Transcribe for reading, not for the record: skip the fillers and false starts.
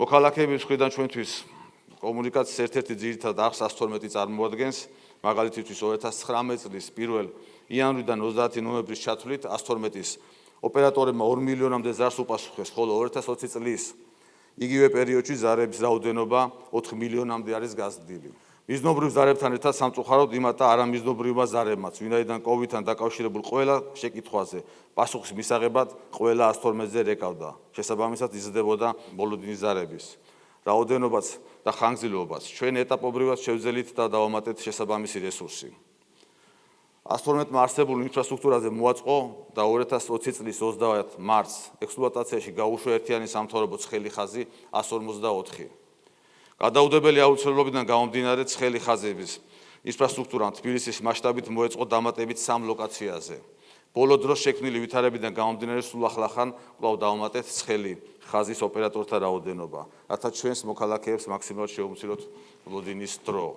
მოქალაქეების მხრიდან ჩვენთვის კომუნიკაციის ერთ-ერთი ძირითად არხს 112 წარმოადგენს, მაგალითისთვის 2019 წლის 1 იანვრიდან 30 ნოემბრის ჩათვლით 112-ის ოპერატორებმა 2 მილიონამდე ზარს უპასუხეს, ხოლო 2020 წლის იგივე პერიოდში ზარების რაოდენობა 4 მილიონამდე არის გაზრდილი. მიზნობრივ ზარებთან ერთად სამწუხაროდ იმატა არამიზნობრივმა ზარებმაც, ვინაიდან COVID-თან დაკავშირებულ ყველა შეკითხვაზე პასუხის მისაღებად ყველა 112-ზე რეკავდა. შესაბამისად იზრდებოდა ბოლოდინის ზარების რაოდენობაც და ხანგრძლივობაც. ჩვენ ეტაპობრივად შევძელით და დავამატეთ შესაბამისი რესურსი. 112-მა არსებულ ინფრასტრუქტურაზე მოაწყო და 2020 წლის 30 მარტს ექსპლუატაციაში გაუშვა ერთიანი სამთავრობო ცხელი ხაზი 154. გადაუდებელი აუცილებლობიდან გამომდინარე ცხელი ხაზების ინფრასტრუქტურამ თბილისის მასშტაბით მოეწყო დამატებით 3 ლოკაციაზე. ბოლო დროს შექმნილი ვითარებიდან გამომდინარე სულ ახლახან კვლავ დავამატეთ ცხელი ხაზის ოპერატორთა რაოდენობა, რათა ჩვენს მოქალაქეებს მაქსიმალურად შევუმციროთ ბლოდინის დრო.